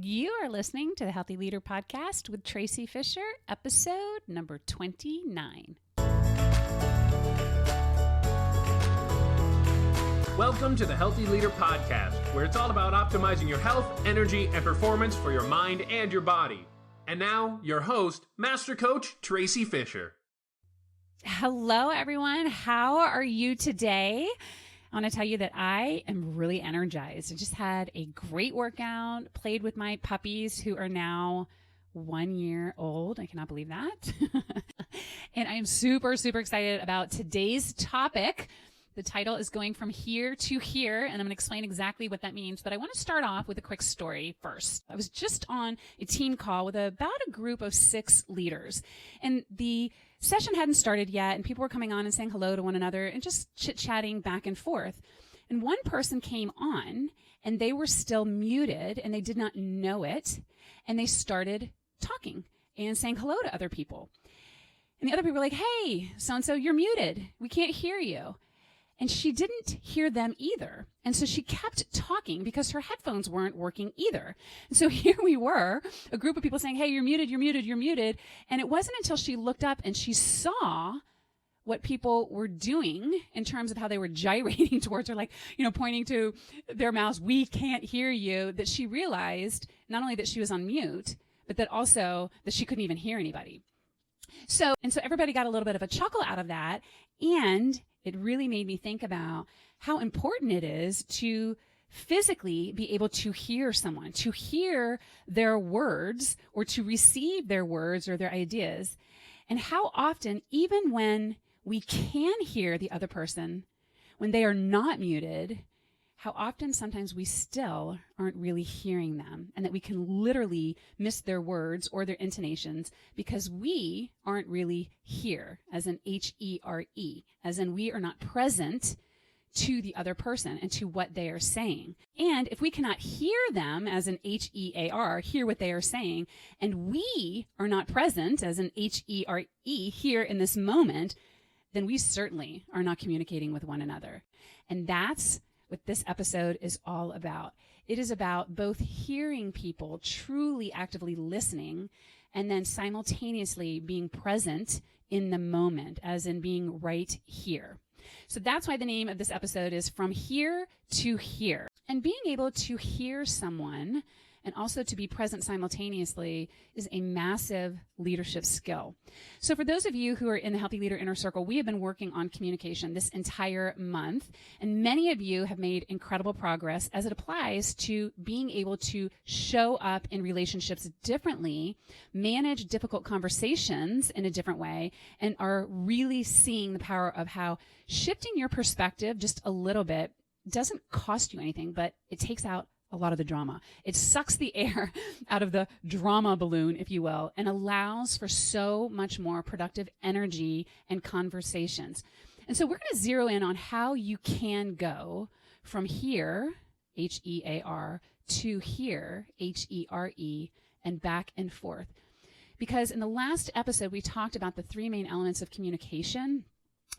You are listening to the Healthy Leader Podcast with Tracy Fisher, episode number 29. Welcome to the Healthy Leader Podcast, where it's all about optimizing your health, energy, and performance for your mind and your body. And now, your host, Master Coach Tracy Fisher. Hello, everyone. How are you today? I want to tell you that I am really energized. I just had a great workout, played with my puppies who are now 1 year old. I cannot believe that. And I am super excited about today's topic. The title is going from here to here, and I'm going to explain exactly what that means. But I want to start off with a quick story first. I was just on a team call with about a group of 6 leaders, and the session hadn't started yet, and people were coming on and saying hello to one another and just chit-chatting back and forth. And one person came on, and they were still muted, and they did not know it, and they started talking and saying hello to other people. And the other people were like, "Hey, so-and-so, you're muted. We can't hear you." And she didn't hear them either. And so she kept talking because her headphones weren't working either. And so here we were, a group of people saying, "Hey, you're muted, you're muted, you're muted." And it wasn't until she looked up and she saw what people were doing in terms of how they were gyrating towards her, like, pointing to their mouths, "We can't hear you," that she realized not only that she was on mute, but that also that she couldn't even hear anybody. So everybody got a little bit of a chuckle out of that. And it really made me think about how important it is to physically be able to hear someone, to hear their words or to receive their words or their ideas. And how often, even when we can hear the other person, when they are not muted, how often sometimes we still aren't really hearing them, and that we can literally miss their words or their intonations because we aren't really here, as in H-E-R-E, as in we are not present to the other person and to what they are saying. And if we cannot hear them, as in H-E-A-R, hear what they are saying, and we are not present, as in H-E-R-E, here in this moment, then we certainly are not communicating with one another. And that's what this episode is all about. It is about both hearing people, truly actively listening, and then simultaneously being present in the moment, as in being right here. So that's why the name of this episode is From Here to Here. And being able to hear someone and also to be present simultaneously is a massive leadership skill. So for those of you who are in the Healthy Leader Inner Circle, we have been working on communication this entire month, and many of you have made incredible progress as it applies to being able to show up in relationships differently, manage difficult conversations in a different way, and are really seeing the power of how shifting your perspective just a little bit doesn't cost you anything, but it takes out a lot of the drama. It sucks the air out of the drama balloon, if you will, and allows for so much more productive energy and conversations. And so we're going to zero in on how you can go from here, H-E-A-R, to here, H-E-R-E, and back and forth. Because in the last episode, we talked about the 3 main elements of communication.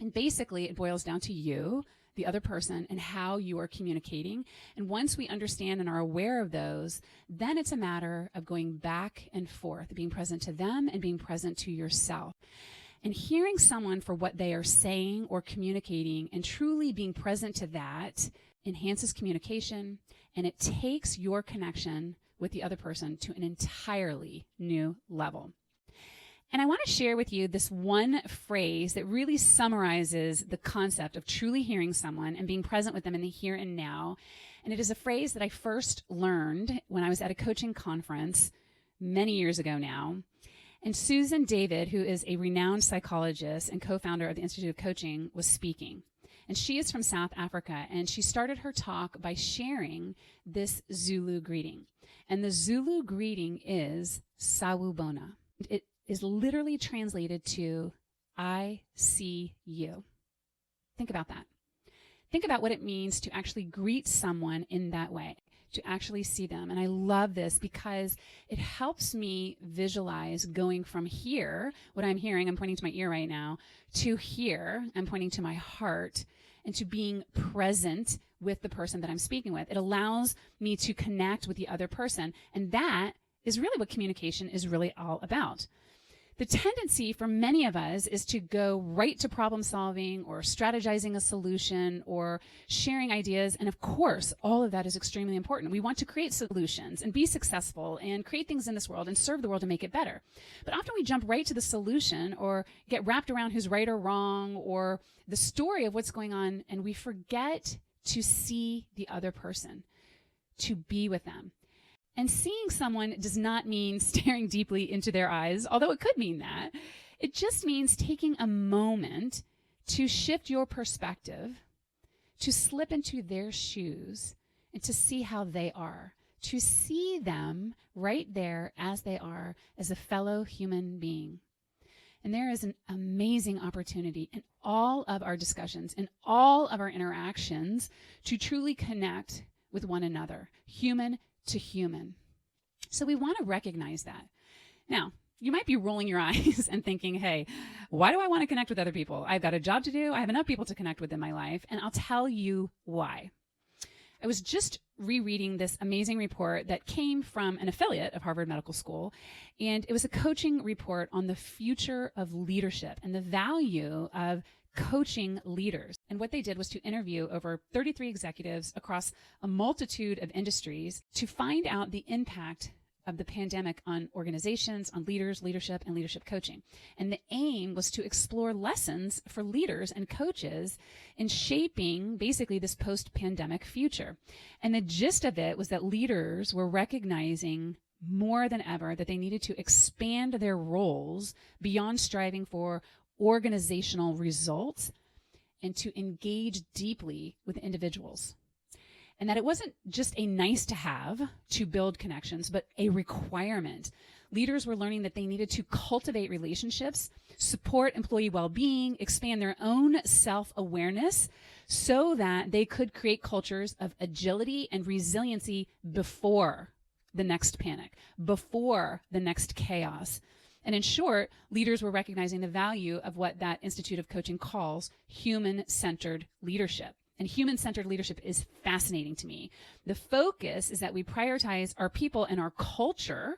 And basically, it boils down to you, the other person, and how you are communicating. And once we understand and are aware of those, then it's a matter of going back and forth, being present to them and being present to yourself. And hearing someone for what they are saying or communicating and truly being present to that enhances communication, and it takes your connection with the other person to an entirely new level. And I want to share with you this one phrase that really summarizes the concept of truly hearing someone and being present with them in the here and now. And it is a phrase that I first learned when I was at a coaching conference many years ago now. And Susan David, who is a renowned psychologist and co-founder of the Institute of Coaching, was speaking. And she is from South Africa, and she started her talk by sharing this Zulu greeting. And the Zulu greeting is Sawubona. It is literally translated to, "I see you." Think about that. Think about what it means to actually greet someone in that way, to actually see them. And I love this because it helps me visualize going from here, what I'm hearing, I'm pointing to my ear right now, to here, I'm pointing to my heart, and to being present with the person that I'm speaking with. It allows me to connect with the other person. And that is really what communication is really all about. The tendency for many of us is to go right to problem solving or strategizing a solution or sharing ideas. And of course, all of that is extremely important. We want to create solutions and be successful and create things in this world and serve the world to make it better. But often we jump right to the solution or get wrapped around who's right or wrong or the story of what's going on, and we forget to see the other person, to be with them. And seeing someone does not mean staring deeply into their eyes, although it could mean that. It just means taking a moment to shift your perspective, to slip into their shoes, and to see how they are, to see them right there as they are, as a fellow human being. And there is an amazing opportunity in all of our discussions, in all of our interactions, to truly connect with one another, human to human. So we want to recognize that. Now, you might be rolling your eyes and thinking, hey, why do I want to connect with other people? I've got a job to do. I have enough people to connect with in my life. And I'll tell you why. I was just rereading this amazing report that came from an affiliate of Harvard Medical School. And it was a coaching report on the future of leadership and the value of coaching leaders. And what they did was to interview over 33 executives across a multitude of industries to find out the impact of the pandemic on organizations, on leaders, leadership, and leadership coaching. And the aim was to explore lessons for leaders and coaches in shaping basically this post-pandemic future. And the gist of it was that leaders were recognizing more than ever that they needed to expand their roles beyond striving for organizational results and to engage deeply with individuals. And that it wasn't just a nice to have to build connections, but a requirement. Leaders were learning that they needed to cultivate relationships, support employee well-being, expand their own self-awareness so that they could create cultures of agility and resiliency before the next panic, before the next chaos. And in short, leaders were recognizing the value of what that Institute of Coaching calls human-centered leadership. And human-centered leadership is fascinating to me. The focus is that we prioritize our people and our culture,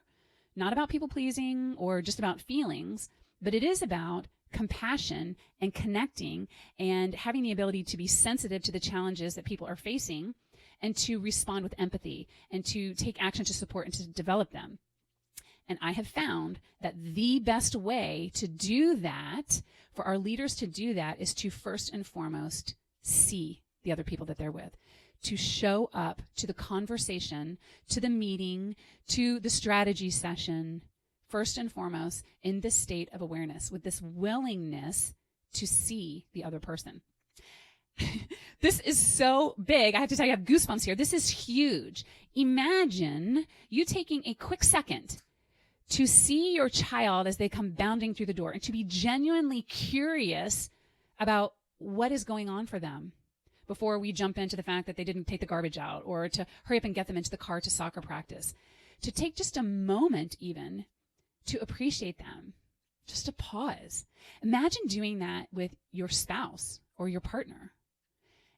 not about people-pleasing or just about feelings, but it is about compassion and connecting and having the ability to be sensitive to the challenges that people are facing and to respond with empathy and to take action to support and to develop them. And I have found that the best way to do that, for our leaders to do that, is to first and foremost see the other people that they're with, to show up to the conversation, to the meeting, to the strategy session, first and foremost in this state of awareness, with this willingness to see the other person. This is so big. I have to tell you, I have goosebumps here. This is huge. Imagine you taking a quick second to see your child as they come bounding through the door and to be genuinely curious about what is going on for them before we jump into the fact that they didn't take the garbage out or to hurry up and get them into the car to soccer practice. To take just a moment even to appreciate them, just to pause. Imagine doing that with your spouse or your partner.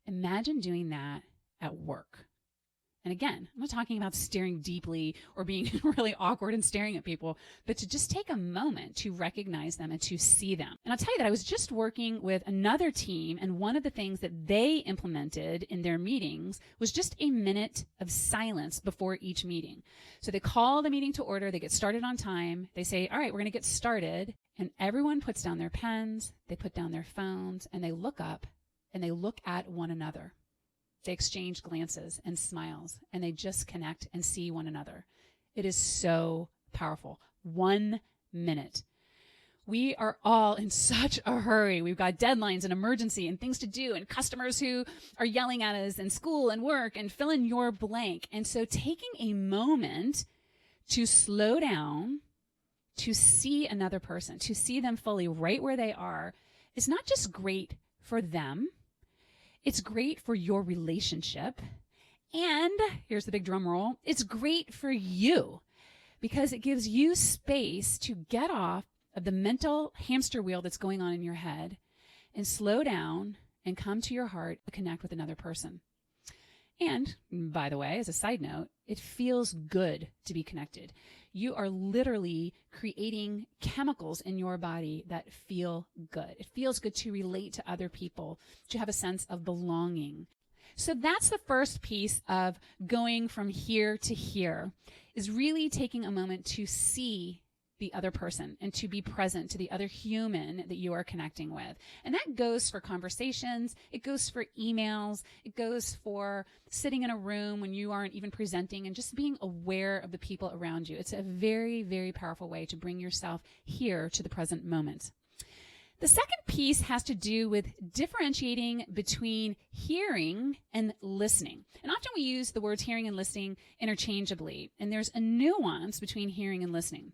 Imagine doing that at work. And again, I'm not talking about staring deeply or being really awkward and staring at people, but to just take a moment to recognize them and to see them. And I'll tell you that I was just working with another team, and one of the things that they implemented in their meetings was just a minute of silence before each meeting. So they call the meeting to order, they get started on time, they say, all right, we're going to get started, and everyone puts down their pens, they put down their phones, and they look up and they look at one another. They exchange glances and smiles, and they just connect and see one another. It is so powerful. 1 minute. We are all in such a hurry. We've got deadlines and emergency and things to do and customers who are yelling at us and school and work and fill in your blank. And so taking a moment to slow down, to see another person, to see them fully right where they are, is not just great for them. It's great for your relationship. And here's the big drum roll. It's great for you because it gives you space to get off of the mental hamster wheel that's going on in your head and slow down and come to your heart to connect with another person. And by the way, as a side note, it feels good to be connected. You are literally creating chemicals in your body that feel good. It feels good to relate to other people, to have a sense of belonging. So that's the first piece of going from here to here, is really taking a moment to see the other person and to be present to the other human that you are connecting with. And that goes for conversations. It goes for emails. It goes for sitting in a room when you aren't even presenting and just being aware of the people around you. It's a very, very powerful way to bring yourself here to the present moment. The second piece has to do with differentiating between hearing and listening. And often we use the words hearing and listening interchangeably, and there's a nuance between hearing and listening.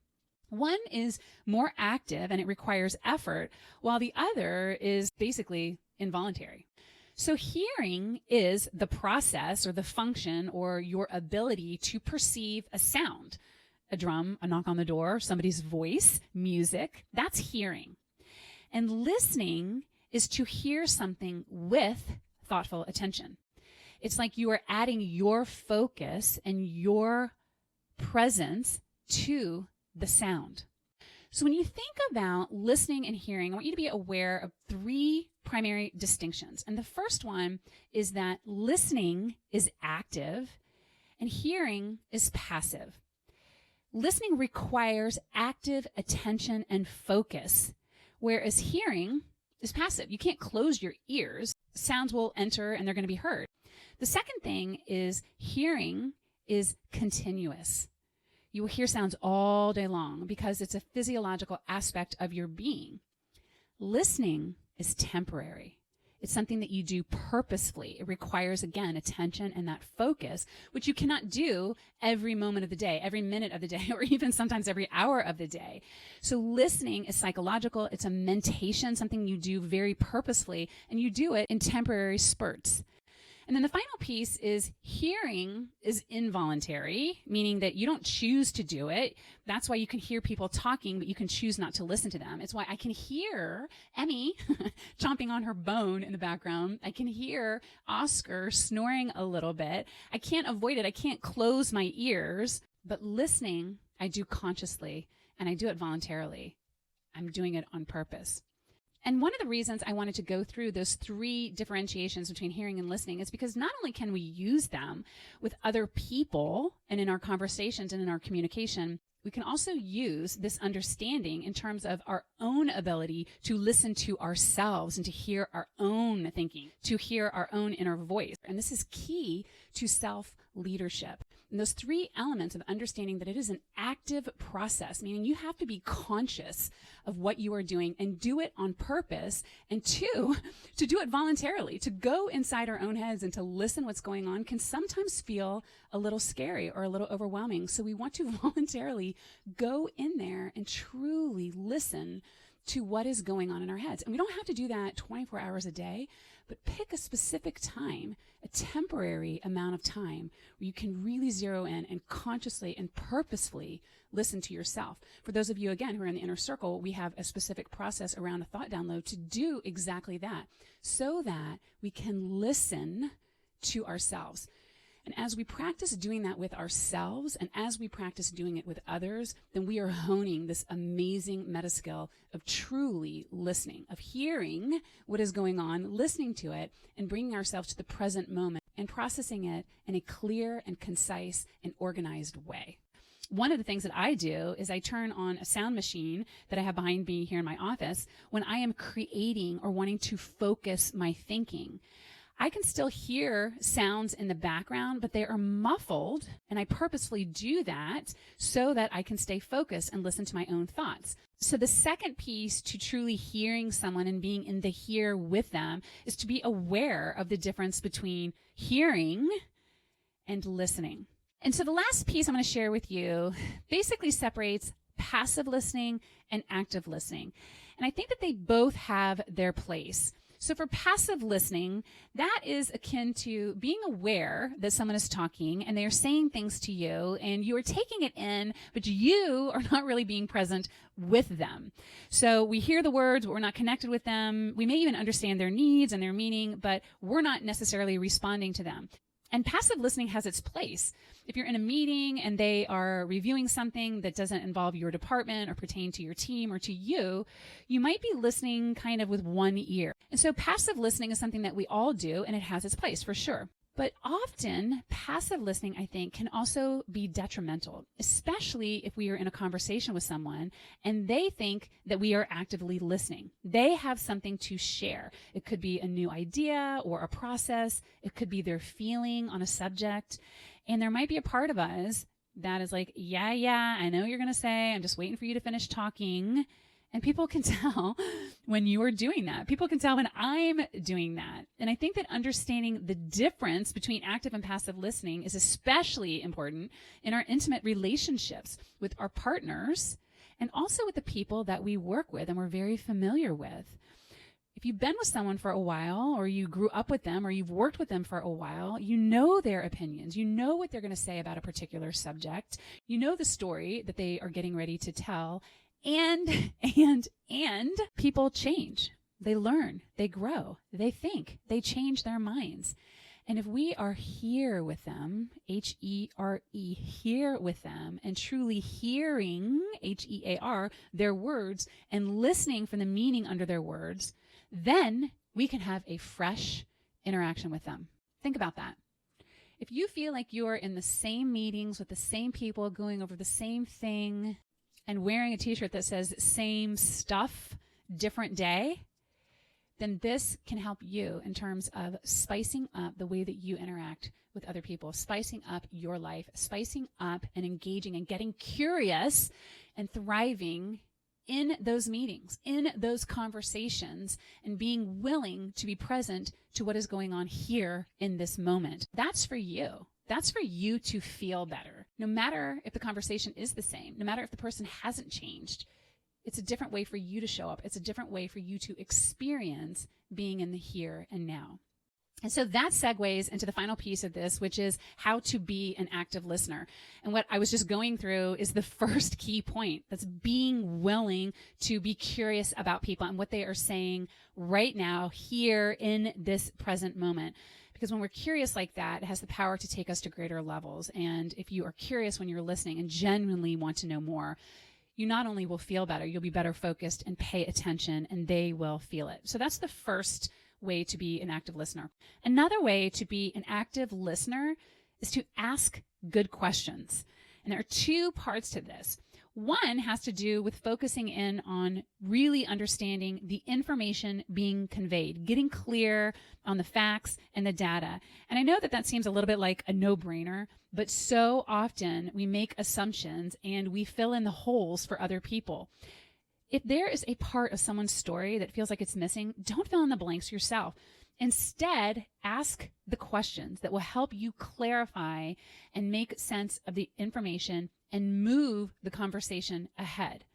One is more active and it requires effort, while the other is basically involuntary. So hearing is the process or the function or your ability to perceive a sound, a drum, a knock on the door, somebody's voice, music. That's hearing. And listening is to hear something with thoughtful attention. It's like you are adding your focus and your presence to the sound. So when you think about listening and hearing, I want you to be aware of three primary distinctions. And the first one is that listening is active and hearing is passive. Listening requires active attention and focus, whereas hearing is passive. You can't close your ears. Sounds will enter and they're going to be heard. The second thing is hearing is continuous. You will hear sounds all day long because it's a physiological aspect of your being. Listening is temporary. It's something that you do purposefully. It requires, again, attention and that focus, which you cannot do every moment of the day, every minute of the day, or even sometimes every hour of the day. So listening is psychological. It's a mentation, something you do very purposefully, and you do it in temporary spurts. And then the final piece is hearing is involuntary, meaning that you don't choose to do it. That's why you can hear people talking, but you can choose not to listen to them. It's why I can hear Emmy chomping on her bone in the background. I can hear Oscar snoring a little bit. I can't avoid it. I can't close my ears. But listening, I do consciously, and I do it voluntarily. I'm doing it on purpose. And one of the reasons I wanted to go through those three differentiations between hearing and listening is because not only can we use them with other people and in our conversations and in our communication, we can also use this understanding in terms of our own ability to listen to ourselves and to hear our own thinking, to hear our own inner voice. And this is key to self-leadership. And those three elements of understanding that it is an active process, meaning you have to be conscious of what you are doing and do it on purpose. And two, to do it voluntarily, to go inside our own heads and to listen what's going on can sometimes feel a little scary or a little overwhelming. So we want to voluntarily go in there and truly listen to what is going on in our heads. And we don't have to do that 24 hours a day, but pick a specific time, a temporary amount of time where you can really zero in and consciously and purposefully listen to yourself. For those of you, again, who are in the inner circle, we have a specific process around a thought download to do exactly that so that we can listen to ourselves. And as we practice doing that with ourselves and as we practice doing it with others, then we are honing this amazing meta skill of truly listening, of hearing what is going on, listening to it, and bringing ourselves to the present moment and processing it in a clear and concise and organized way. One of the things that I do is I turn on a sound machine that I have behind me here in my office when I am creating or wanting to focus my thinking. I can still hear sounds in the background, but they are muffled, and I purposefully do that so that I can stay focused and listen to my own thoughts. So the second piece to truly hearing someone and being in the here with them is to be aware of the difference between hearing and listening. And so the last piece I'm going to share with you basically separates passive listening and active listening. And I think that they both have their place. So for passive listening, that is akin to being aware that someone is talking and they are saying things to you and you are taking it in, but you are not really being present with them. So we hear the words, but we're not connected with them. We may even understand their needs and their meaning, but we're not necessarily responding to them. And passive listening has its place. If you're in a meeting and they are reviewing something that doesn't involve your department or pertain to your team or to you, you might be listening kind of with one ear. And so passive listening is something that we all do, and it has its place for sure. But often, passive listening, I think, can also be detrimental, especially if we are in a conversation with someone and they think that we are actively listening. They have something to share. It could be a new idea or a process. It could be their feeling on a subject. And there might be a part of us that is like, yeah, I know what you're going to say. I'm just waiting for you to finish talking. And people can tell when you are doing that. People can tell when I'm doing that. And I think that understanding the difference between active and passive listening is especially important in our intimate relationships with our partners and also with the people that we work with and we're very familiar with. If you've been with someone for a while, or you grew up with them, or you've worked with them for a while, you know their opinions. You know what they're going to say about a particular subject. You know the story that they are getting ready to tell. And people change. They learn, they grow, they think, they change their minds. And if we are here with them, H-E-R-E, here with them, and truly hearing, H-E-A-R, their words, and listening for the meaning under their words, then we can have a fresh interaction with them. Think about that. If you feel like you're in the same meetings with the same people, going over the same thing, and wearing a t-shirt that says same stuff, different day, then this can help you in terms of spicing up the way that you interact with other people, spicing up your life, spicing up and engaging and getting curious and thriving in those meetings, in those conversations, and being willing to be present to what is going on here in this moment. That's for you. That's for you to feel better. No matter if the conversation is the same, no matter if the person hasn't changed, it's a different way for you to show up. It's a different way for you to experience being in the here and now. And so that segues into the final piece of this, which is how to be an active listener. And what I was just going through is the first key point. That's being willing to be curious about people and what they are saying right now, here in this present moment. Because when we're curious like that, it has the power to take us to greater levels. And if you are curious when you're listening and genuinely want to know more, you not only will feel better, you'll be better focused and pay attention, and they will feel it. So that's the first way to be an active listener. Another way to be an active listener is to ask good questions. And there are two parts to this. One has to do with focusing in on really understanding the information being conveyed, getting clear on the facts and the data. And I know that that seems a little bit like a no-brainer, but so often we make assumptions and we fill in the holes for other people. If there is a part of someone's story that feels like it's missing, don't fill in the blanks yourself. Instead, ask the questions that will help you clarify and make sense of the information and move the conversation ahead.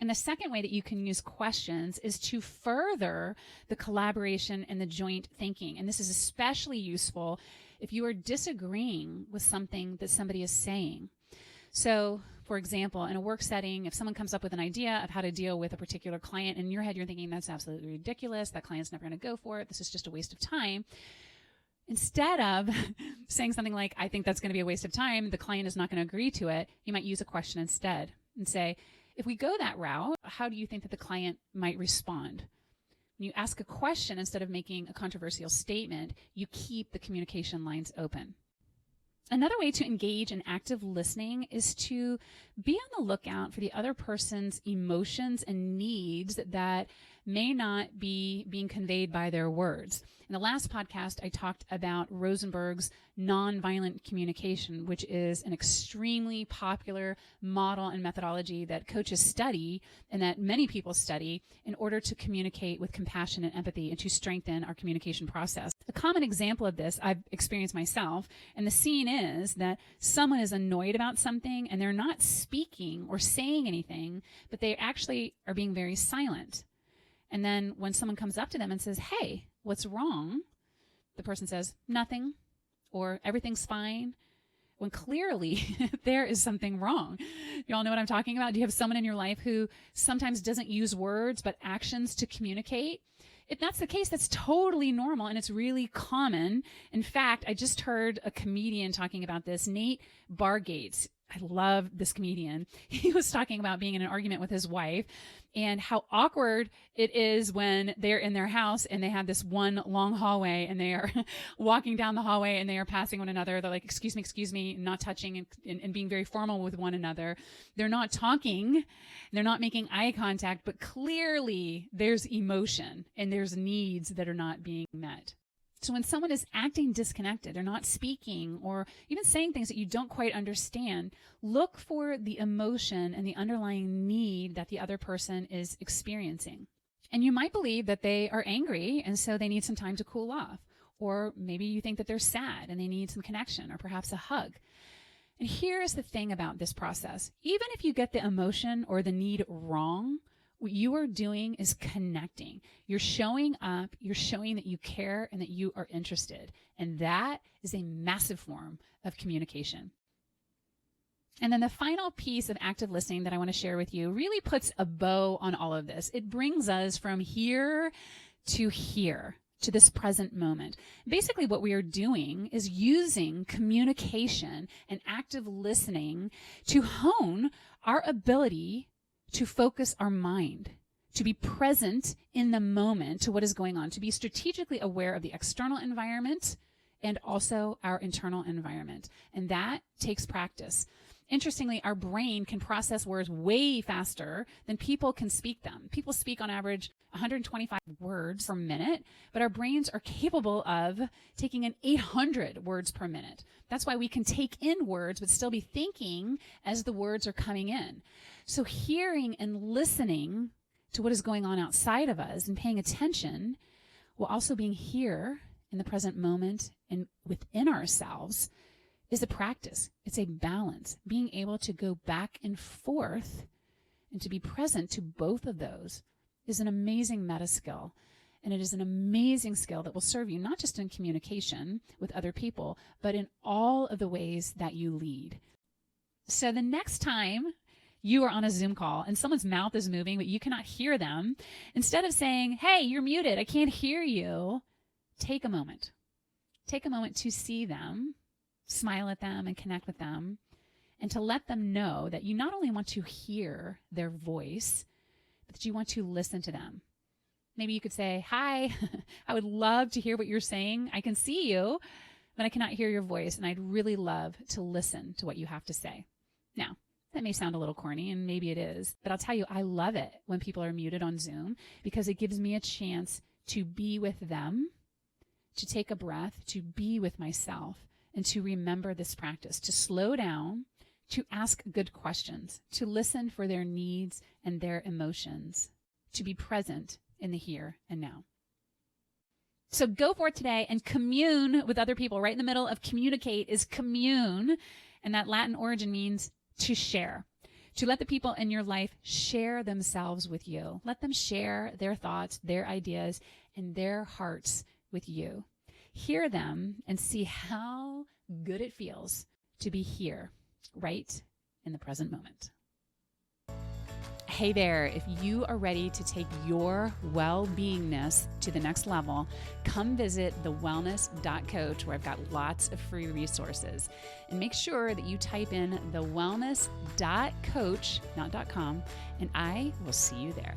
And the second way that you can use questions is to further the collaboration and the joint thinking. And this is especially useful if you are disagreeing with something that somebody is saying. So, for example, in a work setting, if someone comes up with an idea of how to deal with a particular client, and in your head you're thinking, that's absolutely ridiculous, that client's never going to go for it, this is just a waste of time. Instead of saying something like, I think that's going to be a waste of time, the client is not going to agree to it, you might use a question instead and say, if we go that route, how do you think that the client might respond? When you ask a question instead of making a controversial statement, you keep the communication lines open. Another way to engage in active listening is to be on the lookout for the other person's emotions and needs that may not be being conveyed by their words. In the last podcast, I talked about Rosenberg's nonviolent communication, which is an extremely popular model and methodology that coaches study and that many people study in order to communicate with compassion and empathy and to strengthen our communication process. A common example of this I've experienced myself, and the scene is that someone is annoyed about something and they're not speaking or saying anything, but they actually are being very silent. And then when someone comes up to them and says, hey, what's wrong? The person says, nothing, or everything's fine, when clearly there is something wrong. You all know what I'm talking about? Do you have someone in your life who sometimes doesn't use words but actions to communicate? If that's the case, that's totally normal and it's really common. In fact, I just heard a comedian talking about this, 𝐷𝐸. I love this comedian. He was talking about being in an argument with his wife and how awkward it is when they're in their house and they have this one long hallway and they are walking down the hallway and they are passing one another. They're like, excuse me, not touching and being very formal with one another. They're not talking. They're not making eye contact, but clearly there's emotion and there's needs that are not being met. So when someone is acting disconnected, they're not speaking or even saying things that you don't quite understand, look for the emotion and the underlying need that the other person is experiencing. And you might believe that they are angry and so they need some time to cool off. Or maybe you think that they're sad and they need some connection or perhaps a hug. And here's the thing about this process. Even if you get the emotion or the need wrong, what you are doing is connecting. You're showing up, you're showing that you care and that you are interested. And that is a massive form of communication. And then the final piece of active listening that I want to share with you really puts a bow on all of this. It brings us from here, to this present moment. Basically, what we are doing is using communication and active listening to hone our ability to focus our mind, to be present in the moment to what is going on, to be strategically aware of the external environment and also our internal environment. And that takes practice. Interestingly, our brain can process words way faster than people can speak them. People speak on average 125 words per minute, but our brains are capable of taking in 800 words per minute. That's why we can take in words but still be thinking as the words are coming in. So hearing and listening to what is going on outside of us and paying attention while also being here in the present moment and within ourselves is a practice. It's a balance. Being able to go back and forth and to be present to both of those is an amazing meta skill. And it is an amazing skill that will serve you not just in communication with other people, but in all of the ways that you lead. So the next time you are on a Zoom call and someone's mouth is moving, but you cannot hear them, instead of saying, hey, you're muted, I can't hear you, take a moment. Take a moment to see them, smile at them and connect with them, and to let them know that you not only want to hear their voice, but that you want to listen to them. Maybe you could say, hi, I would love to hear what you're saying. I can see you, but I cannot hear your voice, and I'd really love to listen to what you have to say. Now, that may sound a little corny, and maybe it is, but I'll tell you, I love it when people are muted on Zoom because it gives me a chance to be with them, to take a breath, to be with myself, and to remember this practice, to slow down, to ask good questions, to listen for their needs and their emotions, to be present in the here and now. So go forth today and commune with other people. Right in the middle of communicate is commune, and that Latin origin means to share, to let the people in your life share themselves with you. Let them share their thoughts, their ideas, and their hearts with you. Hear them and see how good it feels to be here, right in the present moment. Hey there, if you are ready to take your well-beingness to the next level, come visit thewellness.coach, where I've got lots of free resources. And make sure that you type in thewellness.coach, not .com, and I will see you there.